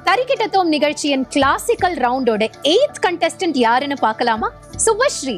தரிக்கிட்டதோம் நிகழ்ச்சியின் classical ரவுண்டோட 8th contestant யாருன்னு பார்க்கலாமா? சுபஸ்ரீ.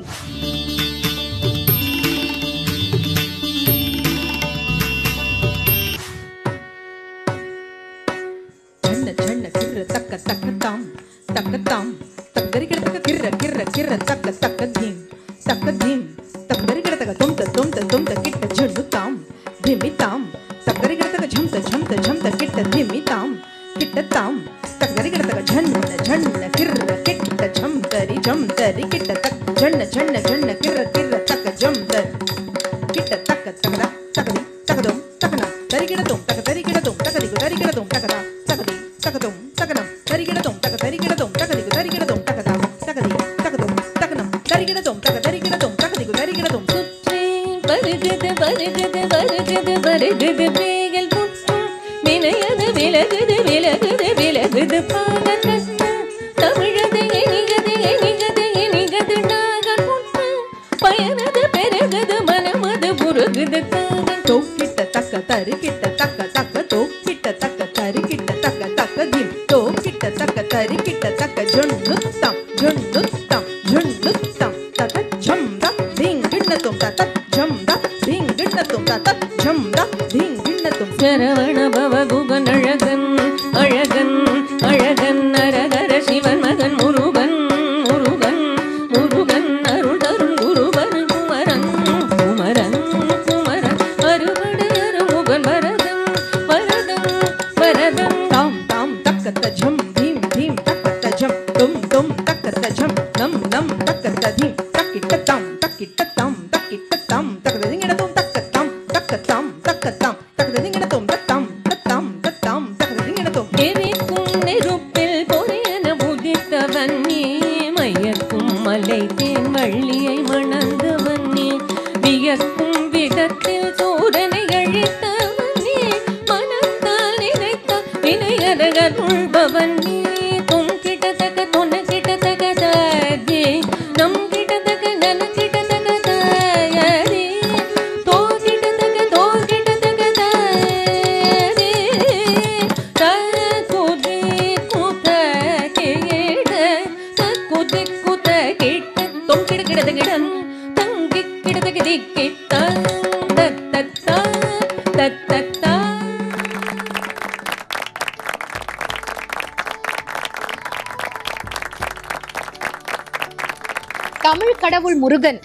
தமிழ் கடவுள் முருகன்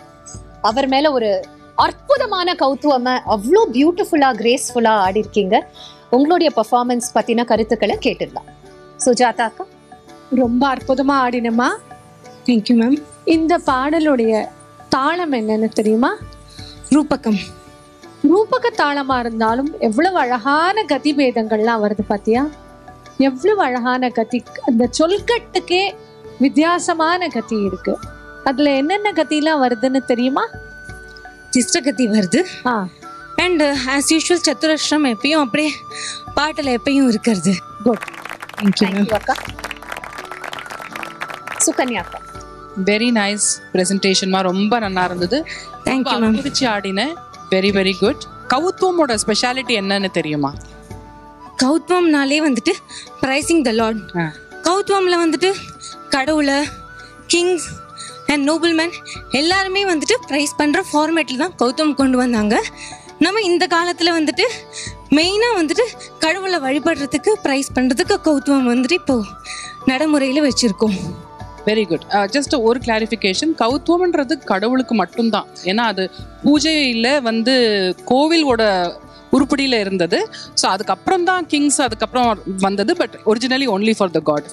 அவர் மேல ஒரு அற்புதமான கௌத்துவமா அவ்வளோ பியூட்டிஃபுல்லா கிரேஸ்ஃபுல்லா ஆடி இருக்கீங்க. உங்களுடைய பெர்ஃபார்மன்ஸ் பத்தின கருத்துக்களை கேட்டுடலாம். சுஜாதா அக்கா. ரொம்ப அற்புதமா ஆடினமா. Thank you ma'am. இந்த பாடலுடைய தாளம் என்னன்னு தெரியுமா? ரூபகம். ரூபக தாளமா இருந்தாலும் எவ்வளவு அழகான கதி பேதங்கள்லாம் வருது பாத்தியா? எவ்வளவு அழகான கதி. அந்த சொல்கட்டுக்கே வித்தியாசமான கதி இருக்கு. அதுல என்னென்ன கத்திலாம் வருதுன்னு தெரியுமா? சிஸ்டகத்தி வருது. அண்ட் ஆஸ் யூஷுவல் சத்துரஸ்ரம் எப்பயும் அப்படியே பாட்டில் எப்பயும் இருக்கிறது. குட். தேங்க்யூ அக்கா. சுகன்யா அக்கா. வெரி நைஸ் பிரசன்டேஷன்மா, ரொம்ப நல்லா இருந்தது. Thank you ma'am. பிடிச்சி ஆடினேன். Very very good. கௌத்துவமோட ஸ்பெஷாலிட்டி என்னன்னு தெரியுமா? கௌத்துவம்னாலே வந்துட்டு பிரைசிங் த லார்ட். கௌத்துவம்ல வந்துட்டு கடவுளை, கிங்ஸ் அண்ட் நோபல்மேன் எல்லாருமே வந்துட்டு ப்ரைஸ் பண்ணுற ஃபார்மேட்டில் தான் கௌதம் கொண்டு வந்தாங்க. நம்ம இந்த காலத்தில் வந்துட்டு மெயினாக வந்துட்டு கடவுளை வழிபடுறதுக்கு ப்ரைஸ் பண்ணுறதுக்கு கௌத்துவம் வந்துட்டு இப்போது நடைமுறையில் வச்சுருக்கோம். Very good. ஜஸ்ட் ஒரு கிளாரிஃபிகேஷன், கௌத்துவம்ன்றது கடவுளுக்கு மட்டும்தான். ஏன்னா அது பூஜையில் வந்து கோவிலோட உருப்படியில் இருந்தது. ஸோ அதுக்கப்புறம் தான் கிங்ஸ் அதுக்கப்புறம் வந்தது. But originally only for the god.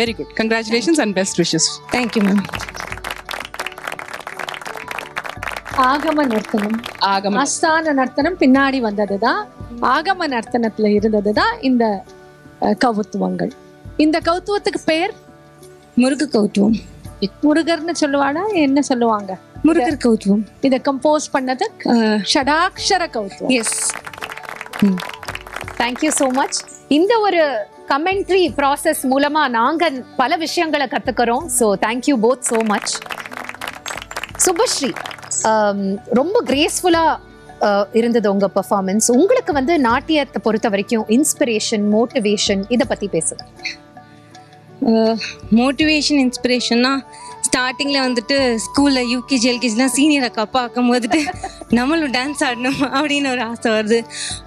Very good. Congratulations and best wishes. Thank you ma'am. ஆகம நர்த்தனம், ஆஸ்தான நர்த்தனம் பின்னாடி வந்ததுதான். ஆகம நர்த்தனத்துல இருந்ததுதான் இந்த கௌத்துவங்கள். இந்த கௌத்துவத்துக்கு பேர் முருக கௌத்துவம். முருகர்னு சொல்லுவாடா, என்ன சொல்லுவாங்க? முருகர் கௌத்துவம். இதை கம்போஸ் பண்ணது ஷடாக்ஷர கௌத்துவம். எஸ். Thank you so much. இந்த ஒரு கமெண்ட்ரி ப்ராசஸ் மூலமா நாங்க பல விஷயங்களை கத்துக்கிறோம். So thank you both so much. Subhashree, ரொம்ப கிரேஸ்ஃபுல்லா இருந்தது உங்க பெர்ஃபார்மன்ஸ்? உங்களுக்கு வந்து நாட்டியத்தை பொறுத்த வரைக்கும் இன்ஸ்பிரேஷன், மோட்டிவேஷன் இதை பத்தி பேசுங்க. மோட்டிவேஷன், இன்ஸ்பிரேஷன்னா ஸ்டார்டிங்கில் வந்துட்டு ஸ்கூலில் யூகேஜி எல்கேஜிலாம் சீனியர் அக்கா பார்க்கும் போதுட்டு நம்மளும் டான்ஸ் ஆடணும் அப்படின்னு ஒரு ஆசை வருது.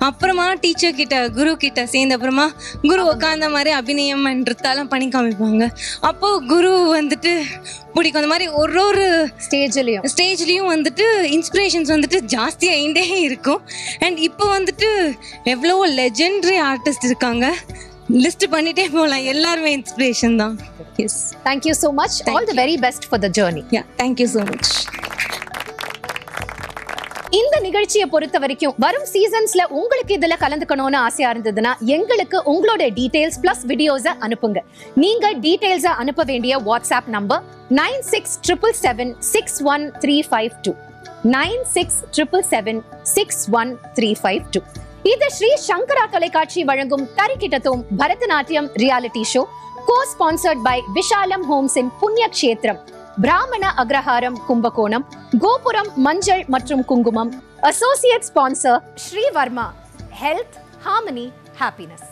அப்புறமா டீச்சர் கிட்ட, குரு கிட்ட சேர்ந்த அப்புறமா குரு உட்காந்த மாதிரி அபிநயம் நృత్యాலாம் பண்ணி காமிப்பாங்க. அப்போது குரு வந்துட்டு பிடிக்கும். அந்த மாதிரி ஒரு ஸ்டேஜ்லேயும் வந்துட்டு இன்ஸ்பிரேஷன்ஸ் வந்துட்டு ஜாஸ்தியாகிட்டே இருக்கும். அண்ட் இப்போ வந்துட்டு எவ்வளோ லெஜெண்டரி ஆர்டிஸ்ட் இருக்காங்க, லிஸ்ட் பண்ணிட்டே போகலாம். எல்லாருமே இன்ஸ்பிரேஷன் தான். Yes, thank you so much. All the very best for the journey. Yeah, thank you so much. இந்த நிகழ்ச்சியை பொறுத்த வரைக்கும் வரும் சீசன்ஸ்ல உங்களுக்கு இதுல கலந்துக்கணும்னு ஆசையா இருந்ததுன்னா எங்களுக்கு உங்களோட டீடைல்ஸ் பிளஸ் வீடியோஸை அனுப்புங்க. நீங்க டீடைல்ஸை அனுப்ப வேண்டிய வாட்ஸ்அப் நம்பர் 9677761352 9677761352. இது ஸ்ரீ சங்கரா தொலைக்காட்சி வழங்கும் தரிக்கிட்டத்தும் Bharatanatyam reality show, co-sponsored by Vishalam homes in புண்ணிய க்ஷேத்திரம், பிராமண அக்ரஹாரம், கும்பகோணம், கோபுரம் மஞ்சள் மற்றும் குங்குமம். Associate sponsor Sri Varma, health, harmony, happiness.